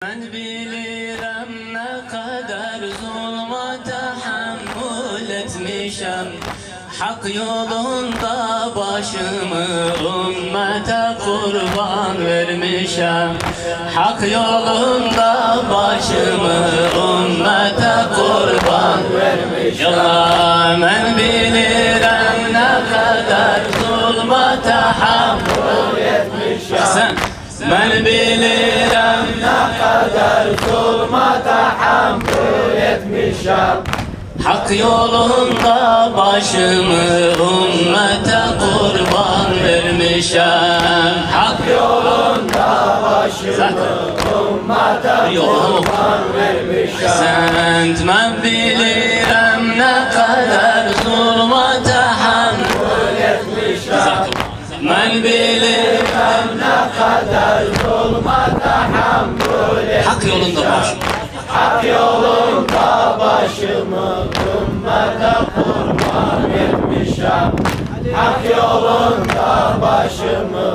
Ben bilirim ne kadar zulma tahammül etmişem. Hak yolunda başımı ümmete kurban vermişem. Hak yolunda başımı ümmete kurban vermişem. Ya ben bilirim ne kadar zulma tahammül etmişem. Ben bilirim ne kadar zulma tahammül etmişem. Hak yolunda başımı ümmete kurban vermişem. Hak yolunda başımı ümmete kurban vermişem. Ben bilirim ne kadar zulma tahammül etmişem. Ben bilirim ne kadar zulma tahammül etmişem. Hak yolunda başım. Hak yolunda başımı ümmete kurban vermişem. Hak yolunda başımı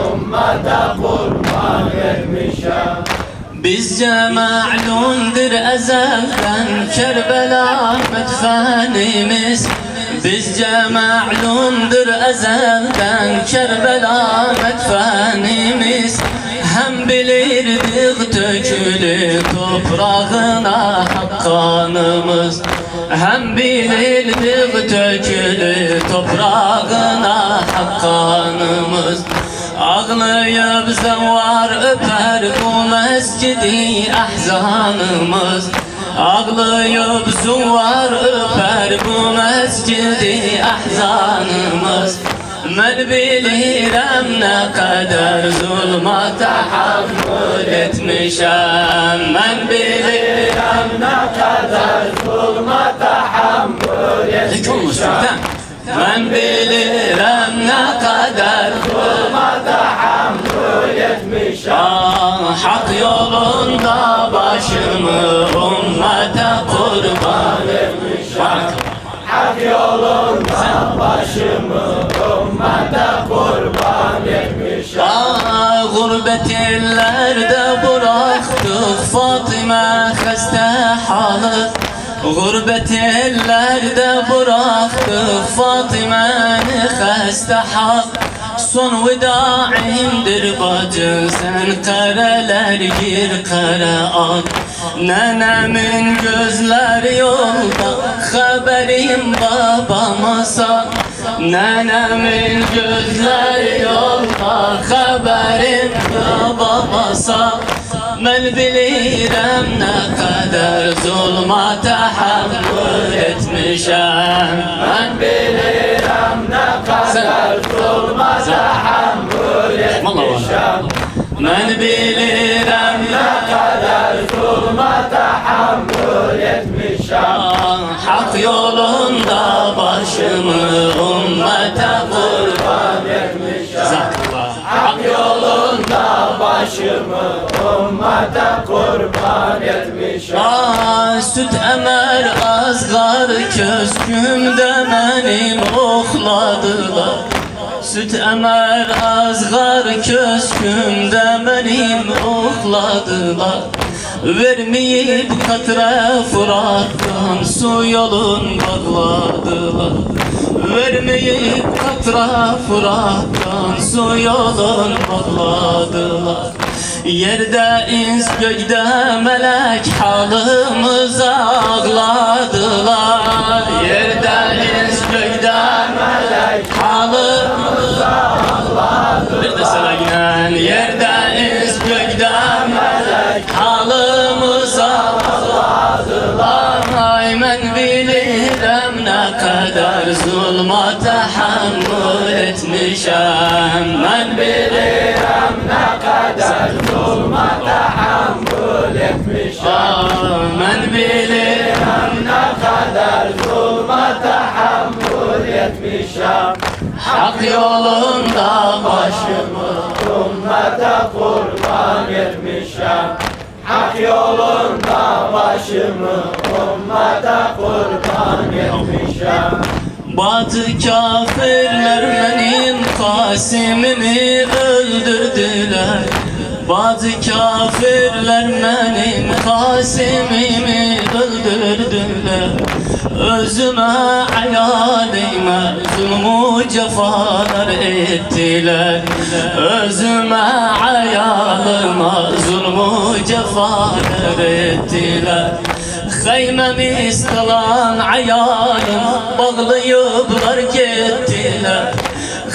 ümmete kurban vermişem. Bizce ma'lundur ezelden Kerbela medfenimiz. Bizce ma'lundur ezelden Kerbela medfenimiz. Hem bilirdik dökülü toprağına hakkanımız. Hem bilirdik dökülü toprağına hakkanımız. Ağlayıp zevar öper bu mescidi ahzanımız. Ağlayıp zevar öper bu mescidi ahzanımız. Ben bilirim ne kadar zulma tahammül etmişem. Ben bilirim ne kadar zulma tahammül etmişem. Ben bilirim ne kadar zulma tahammül etmişem. Hak yolunda başımı ümmete kurban vermişem. Hak yolunda başımı ümmete kurban etmişem. Gurbet illerde bıraktık Fatıma hasta halı. Gurbet illerde bıraktık Fatıma'nı hasta hal. Son vidaimdir bacı sen kareler gir kara al. Nenemin gözleri yolda haberim babama sal. Nenemin gözleri yolda haberim babama sal. Ben bilirim ne kadar zulma tahammül etmişem. Ben bilirim ne kadar zulma tahammül etmişem. Ben bilirim ne kadar zulma tahammül etmişem. Hak yolunda başımı ümmete kurban etmişem. Hak yolunda başımı ümmete kurban etmişem. Süt emer azgar köskümde benim okladılar. Süt emer azgar köskümde benim okladılar. Vermeyip katre Fırat'tan su yolun bağladılar. Vermeyip katra Fırat'tan su yolun bağladılar. Yerde ins gökte melek halımıza ağladılar. Yerde ins gökte melek halımıza ağladılar. Bir de sana yerde ins gökte melek halımıza ağladılar. Ay ben bilirim ne kadar zulma tahammül etmişem. Ben bilirim ne kadar zulma tahammül etmişem. Ben bilirim ne kadar zulma tahammül etmişem. Hak yolunda başımı ümmete kurban etmişem. Hak yolunda başımı ümmete kurban etmişem. Batı kafirler benim Kasim'imi öldürdüler. Bazı kafirler benim Kasim'imi öldürdüler. Özüme hayalime zulmü cefalar ettiler. Özüme hayalıma zulmü cefalar ettiler. Haymemi istalan hayalim bağlayıplar gittiler.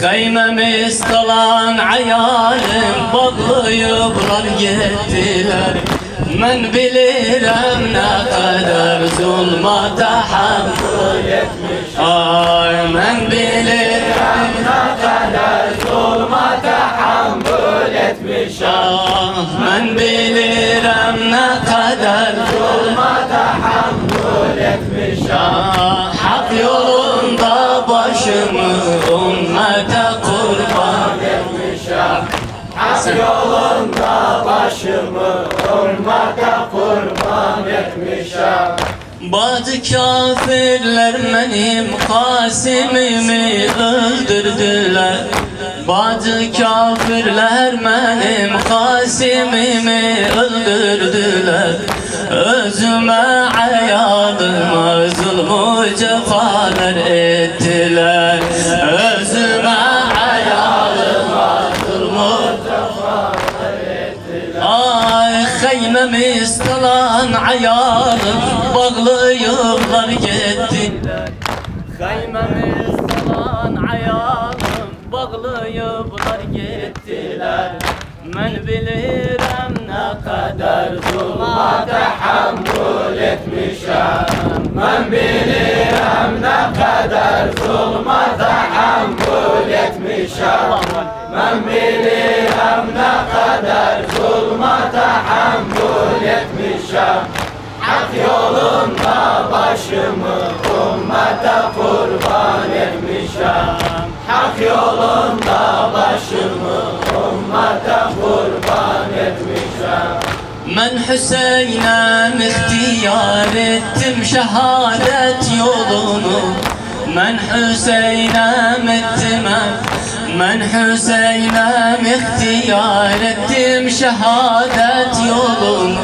Haymemi istalan hayalim bağlayıplar gittiler. Men bilirim ne kadar zulma tahammül etmiş. Ay men bilirim ne kadar zulma tahammül etmiş. Ah men bilirim ne kadar zulma tahammül etmiş. Ah hak yolunda başımı ümmete kurban etmiş. Hak yolunda başımı ümmete kurban etmişim. Bazı kafirler benim Kasim'imi öldürdüler. Bazı kafirler benim Kasim'imi öldürdüler. Özüme hayalıma zulmü cefalar ettiler. Özüme hayalıma zulmü cefalar ettiler. Ay haymemi istalan hayalim bağlayıplar gittiler. Haymemi istalan hayalim bağlayıplar gittiler. Men bilirim ne kadar zulma tahammül etmişim. Men bilirim ne kadar zulma tahammül etmişim. Men bilirim ne kadar zulma tahammül etmişim. Hak yolunda başımı ümmete kurban etmişim. Hak yolunda başımı ümmete kurban etmişim. Men Hüseyin'e ihtiyar ettim şehadet yolunu. Men Hüseyin'e ettim, men Hüseyin'e ihtiyar ettim şehadet yolunu.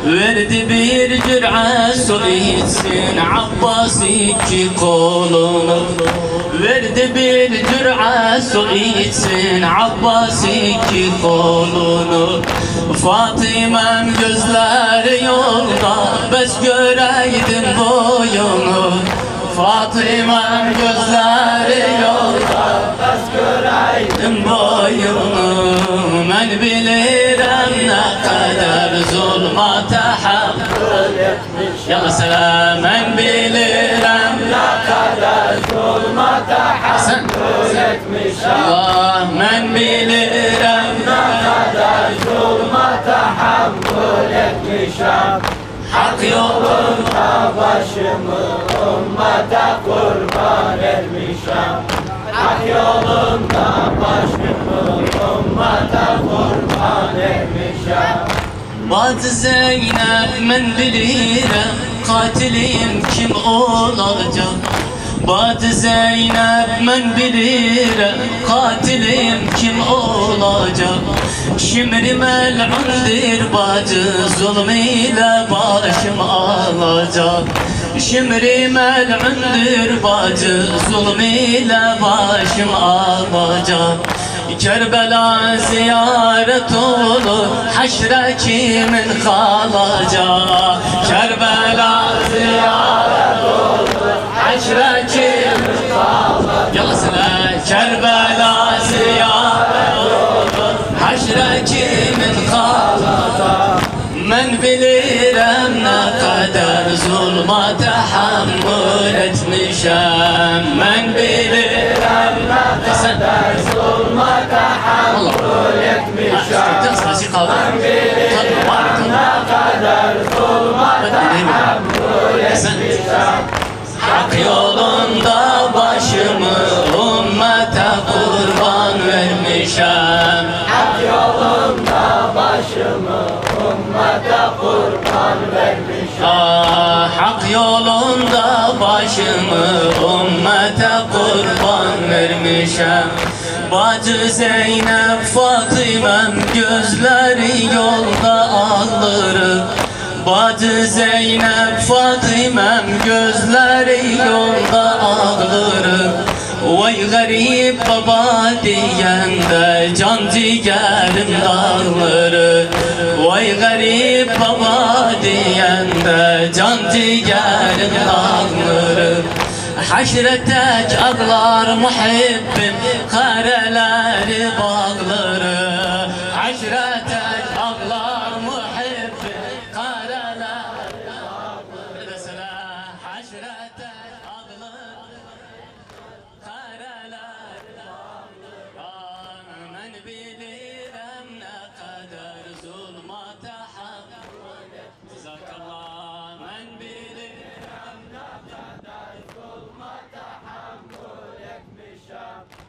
Verdi bir cür'e su içsin Abbas iki kolunu. Verdi bir cür'e su içsin Abbas iki kolunu. Fatıma'm gözleri yolda bes göreydim boyunu. Fatıma'm gözleri yolda bes göreydim boyunu. Men bilirim ne kadar zulma tahammül etmiş. Yalla selam. Men bilirim ne kadar zulma tahammül etmiş. Allah men bilirim ne kadar zulma tahammül etmişim. Hak yolunda başımı ümmete kurban etmişim. Hak yolunda başımı ümmete kurban etmişim. Bazı Zeynep men bilirim katilim kim olacak. Bazı Zeynep men bilirim katilim kim olacak. Şimri mel'undir bacı zulmüyle başım alacak. Şimri mel'undir bacı zulmüyle başım alacak. Kerbela ziyaret olur haşre kimin kalacak. Kerbela ziyaret olur haşre kimin kalacak. Yalla sana Kerbela ziyaret olur haşre kimin kalacak. Men bilirim ne kadar zulma tahammül etmişim. Men bilirim ne kadar zulma tahammül etmişim. Men bilirim ne kadar zulma tahammül etmişim. Hak yolunda başımı ümmete kurban vermişim. Hak yolunda başımı ümmete kurban vermişim. Ah, hak yolunda başımı ümmete kurban vermişim. Bacı Zeynep Fatıma'm gözleri yolda ağları. Bacı Zeynep Fatıma'm gözleri yolda ağları. Vay garip baba diyende can ciğerim dağları. Vay garip baba diyende can ciğerim dağları. Haşretek ağlar muhibbim kareleri bağları. Haşretek